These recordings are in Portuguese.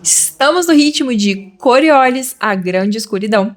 Estamos no ritmo de Coriolis, a Grande Escuridão.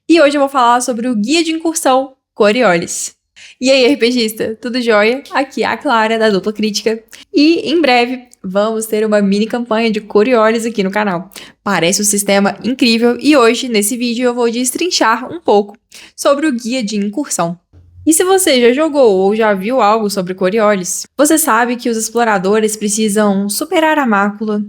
E hoje eu vou falar sobre o Guia de Incursão Coriolis. E aí, RPGista, tudo jóia? Aqui é a Clara, da Dupla Crítica. E em breve vamos ter uma mini campanha de Coriolis aqui no canal. Parece um sistema incrível e hoje, nesse vídeo, eu vou destrinchar um pouco sobre o Guia de Incursão. E se você já jogou ou já viu algo sobre Coriolis, você sabe que os exploradores precisam superar a mácula,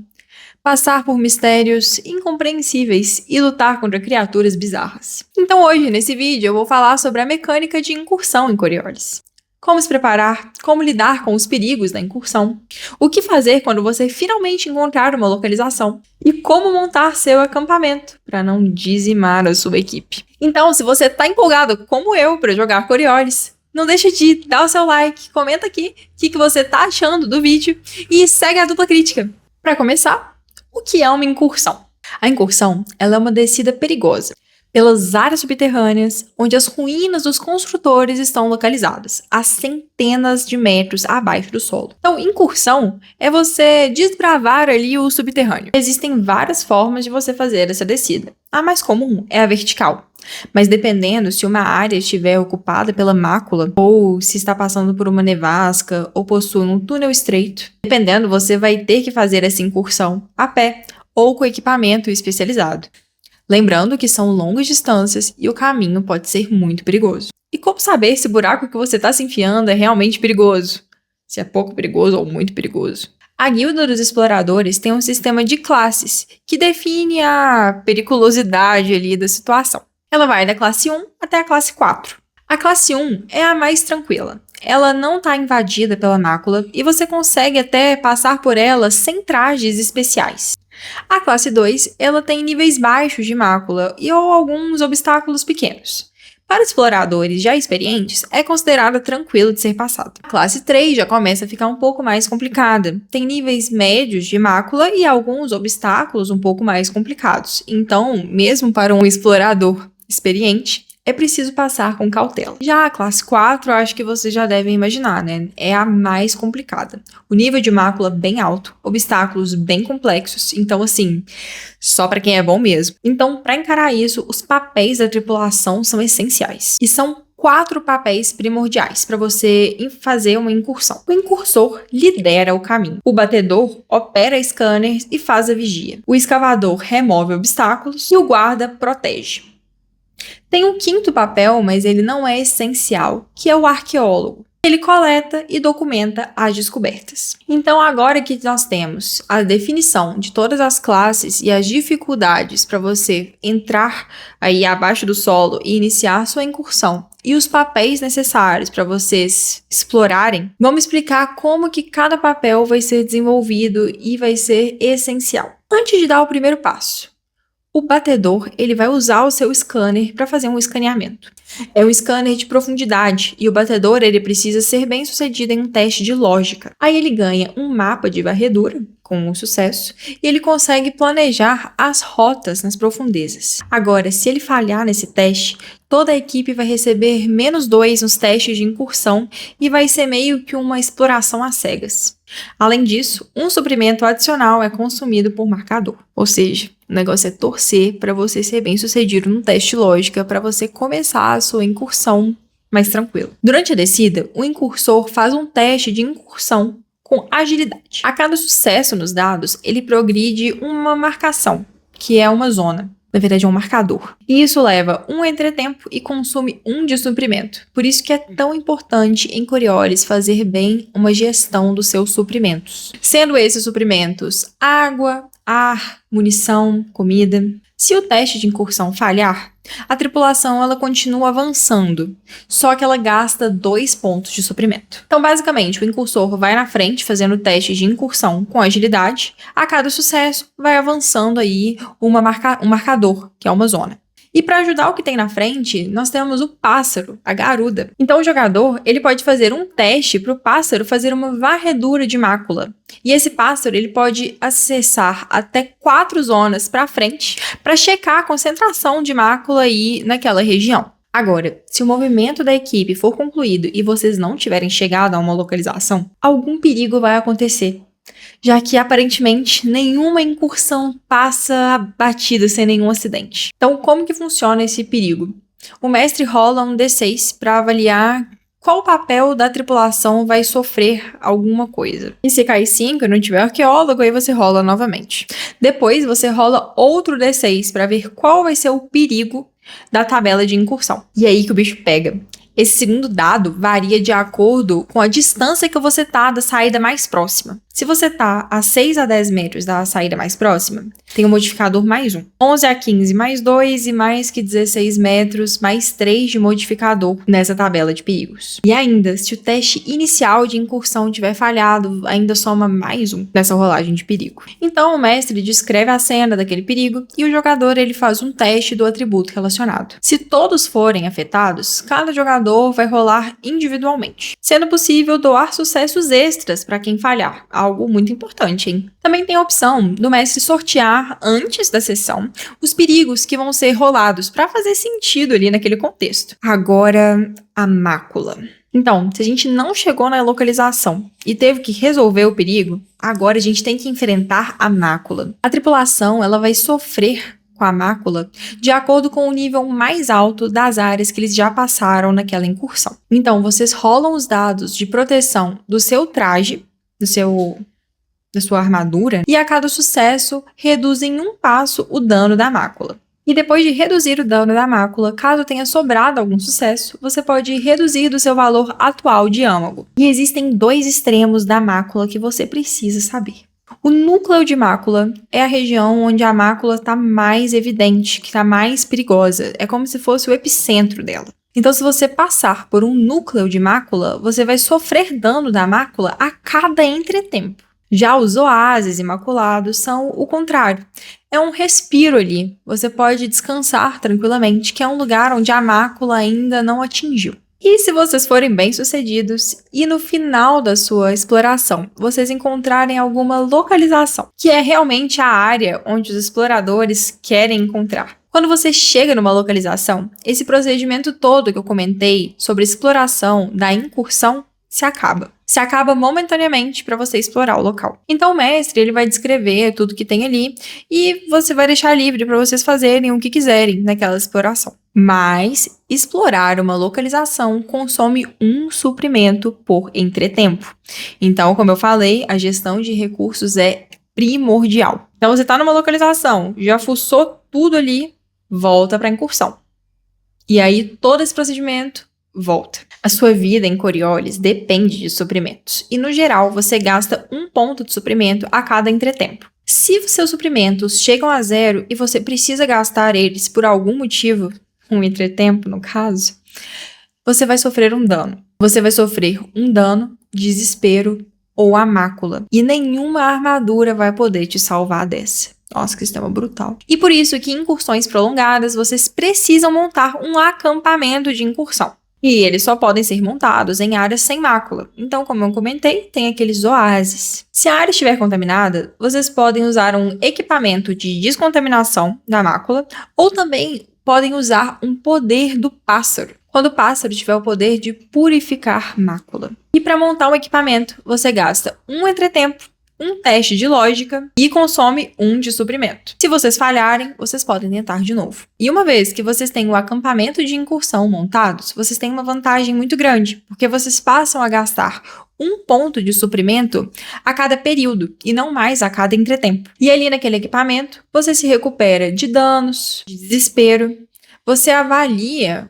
passar por mistérios incompreensíveis e lutar contra criaturas bizarras. Então hoje, nesse vídeo, eu vou falar sobre a mecânica de incursão em Coriolis. Como se preparar, como lidar com os perigos da incursão, o que fazer quando você finalmente encontrar uma localização e como montar seu acampamento para não dizimar a sua equipe. Então, se você está empolgado como eu para jogar Coriolis, não deixa de dar o seu like, comenta aqui o que você está achando do vídeo e segue a Dupla Crítica. Para começar, o que é uma incursão? A incursão ela é uma descida perigosa pelas áreas subterrâneas, onde as ruínas dos construtores estão localizadas, a centenas de metros abaixo do solo. Então, incursão é você desbravar ali o subterrâneo. Existem várias formas de você fazer essa descida. A mais comum é a vertical, mas dependendo se uma área estiver ocupada pela mácula, ou se está passando por uma nevasca, ou possui um túnel estreito, dependendo, você vai ter que fazer essa incursão a pé ou com equipamento especializado. Lembrando que são longas distâncias e o caminho pode ser muito perigoso. E como saber se o buraco que você está se enfiando é realmente perigoso? Se é pouco perigoso ou muito perigoso? A Guilda dos Exploradores tem um sistema de classes que define a periculosidade ali da situação. Ela vai da classe 1 até a classe 4. A classe 1 é a mais tranquila. Ela não está invadida pela mácula e você consegue até passar por ela sem trajes especiais. A classe 2, ela tem níveis baixos de mácula e ou alguns obstáculos pequenos. Para exploradores já experientes, é considerada tranquila de ser passada. A classe 3 já começa a ficar um pouco mais complicada. Tem níveis médios de mácula e alguns obstáculos um pouco mais complicados. Então, mesmo para um explorador experiente, é preciso passar com cautela. Já a classe 4, eu acho que vocês já devem imaginar, né? É a mais complicada. O nível de mácula bem alto, obstáculos bem complexos, então assim, só para quem é bom mesmo. Então, para encarar isso, os papéis da tripulação são essenciais. E são 4 papéis primordiais para você fazer uma incursão. O incursor lidera o caminho. O batedor opera scanners e faz a vigia. O escavador remove obstáculos e o guarda protege. Tem um 5º papel, mas ele não é essencial, que é o arqueólogo. Ele coleta e documenta as descobertas. Então, agora que nós temos a definição de todas as classes e as dificuldades para você entrar aí abaixo do solo e iniciar sua incursão, e os papéis necessários para vocês explorarem, vamos explicar como que cada papel vai ser desenvolvido e vai ser essencial. Antes de dar o primeiro passo, o batedor ele vai usar o seu scanner para fazer um escaneamento. É um scanner de profundidade e o batedor ele precisa ser bem sucedido em um teste de lógica. Aí ele ganha um mapa de varredura com sucesso e ele consegue planejar as rotas nas profundezas. Agora, se ele falhar nesse teste, toda a equipe vai receber -2 nos testes de incursão e vai ser meio que uma exploração às cegas. Além disso, um suprimento adicional é consumido por marcador. Ou seja, o negócio é torcer para você ser bem sucedido no teste de lógica para você começar a sua incursão mais tranquilo. Durante a descida, o incursor faz um teste de incursão com agilidade. A cada sucesso nos dados, ele progride uma marcação, que é uma zona. Na verdade, é um marcador. E isso leva um entretempo e consome 1 de suprimento. Por isso que é tão importante em Coriolis fazer bem uma gestão dos seus suprimentos. Sendo esses suprimentos água, ar, munição, comida. Se o teste de incursão falhar, a tripulação ela continua avançando, só que ela gasta 2 pontos de suprimento. Então, basicamente, o incursor vai na frente fazendo o teste de incursão com agilidade. A cada sucesso, vai avançando aí um marcador, que é uma zona. E para ajudar o que tem na frente, nós temos o pássaro, a garuda. Então o jogador ele pode fazer um teste para o pássaro fazer uma varredura de mácula. E esse pássaro ele pode acessar até 4 zonas para frente para checar a concentração de mácula aí naquela região. Agora, se o movimento da equipe for concluído e vocês não tiverem chegado a uma localização, algum perigo vai acontecer. já que aparentemente nenhuma incursão passa batida sem nenhum acidente. Então, como que funciona esse perigo? O mestre rola um D6 para avaliar qual papel da tripulação vai sofrer alguma coisa. E se cair 5 e não tiver arqueólogo, aí você rola novamente. Depois você rola outro D6 para ver qual vai ser o perigo da tabela de incursão. E aí que o bicho pega. Esse segundo dado varia de acordo com a distância que você tá da saída mais próxima. Se você tá a 6 a 10 metros da saída mais próxima, tem um modificador mais 1. 11 a 15 mais 2 e mais que 16 metros mais 3 de modificador nessa tabela de perigos. E ainda, se o teste inicial de incursão tiver falhado, ainda soma mais 1 nessa rolagem de perigo. Então o mestre descreve a cena daquele perigo e o jogador ele faz um teste do atributo relacionado. Se todos forem afetados, cada jogador vai rolar individualmente, sendo possível doar sucessos extras para quem falhar. Algo muito importante, hein? Também tem a opção do mestre sortear antes da sessão os perigos que vão ser rolados para fazer sentido ali naquele contexto. Agora, a mácula. Então, se a gente não chegou na localização e teve que resolver o perigo, agora a gente tem que enfrentar a mácula. A tripulação, ela vai sofrer com a mácula de acordo com o nível mais alto das áreas que eles já passaram naquela incursão. Então, vocês rolam os dados de proteção do seu traje, da sua armadura, e a cada sucesso reduzem 1 passo o dano da mácula. E depois de reduzir o dano da mácula, caso tenha sobrado algum sucesso, você pode reduzir do seu valor atual de âmago. E existem 2 extremos da mácula que você precisa saber. O núcleo de mácula é a região onde a mácula está mais evidente, que está mais perigosa. É como se fosse o epicentro dela. Então, se você passar por um núcleo de mácula, você vai sofrer dano da mácula a cada entretempo. Já os oásis imaculados são o contrário. É um respiro ali. Você pode descansar tranquilamente, que é um lugar onde a mácula ainda não atingiu. E se vocês forem bem-sucedidos e no final da sua exploração vocês encontrarem alguma localização, que é realmente a área onde os exploradores querem encontrar. Quando você chega numa localização, esse procedimento todo que eu comentei sobre exploração da incursão se acaba. Se acaba momentaneamente para você explorar o local. Então o mestre ele vai descrever tudo que tem ali e você vai deixar livre para vocês fazerem o que quiserem naquela exploração. Mas explorar uma localização consome um suprimento por entretempo. Então, como eu falei, a gestão de recursos é primordial. Então você está numa localização, já fuçou tudo ali, volta para a incursão. E aí todo esse procedimento volta. A sua vida em Coriolis depende de suprimentos. E no geral, você gasta 1 ponto de suprimento a cada entretempo. Se os seus suprimentos chegam a 0 e você precisa gastar eles por algum motivo, um entretempo no caso, você vai sofrer um dano. Você vai sofrer um dano, desespero ou a mácula. E nenhuma armadura vai poder te salvar dessa. Nossa, que sistema brutal. E por isso que em incursões prolongadas, vocês precisam montar um acampamento de incursão. E eles só podem ser montados em áreas sem mácula. Então, como eu comentei, tem aqueles oásis. Se a área estiver contaminada, vocês podem usar um equipamento de descontaminação da mácula ou também podem usar um poder do pássaro, quando o pássaro tiver o poder de purificar mácula. E para montar um equipamento, você gasta um entretempo, um teste de lógica e consome 1 de suprimento. Se vocês falharem, vocês podem tentar de novo. E uma vez que vocês têm o acampamento de incursão montados, vocês têm uma vantagem muito grande, porque vocês passam a gastar 1 ponto de suprimento a cada período e não mais a cada entretempo. E ali naquele equipamento, você se recupera de danos, de desespero. Você avalia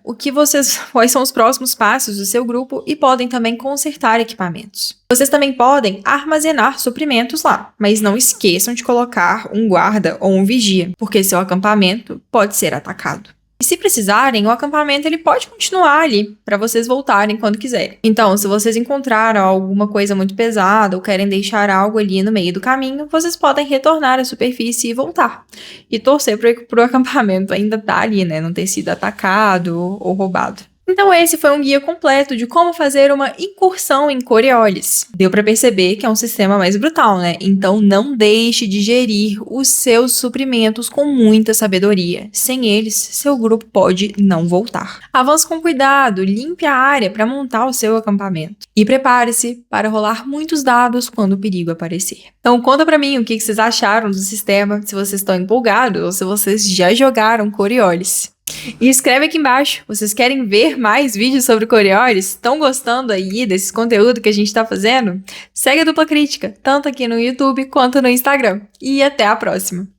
quais são os próximos passos do seu grupo e podem também consertar equipamentos. Vocês também podem armazenar suprimentos lá, mas não esqueçam de colocar um guarda ou um vigia, porque seu acampamento pode ser atacado. E se precisarem, o acampamento ele pode continuar ali, para vocês voltarem quando quiserem. Então, se vocês encontraram alguma coisa muito pesada ou querem deixar algo ali no meio do caminho, vocês podem retornar à superfície e voltar. E torcer para o acampamento ainda estar ali, né? Não ter sido atacado ou roubado. Então esse foi um guia completo de como fazer uma incursão em Coriolis. Deu para perceber que é um sistema mais brutal, né? Então não deixe de gerir os seus suprimentos com muita sabedoria. Sem eles, seu grupo pode não voltar. Avance com cuidado, limpe a área para montar o seu acampamento. E prepare-se para rolar muitos dados quando o perigo aparecer. Então conta para mim o que vocês acharam do sistema, se vocês estão empolgados ou se vocês já jogaram Coriolis. E escreve aqui embaixo, vocês querem ver mais vídeos sobre Coriolis? Estão gostando aí desse conteúdo que a gente está fazendo? Segue a Dupla Crítica, tanto aqui no YouTube quanto no Instagram. E até a próxima!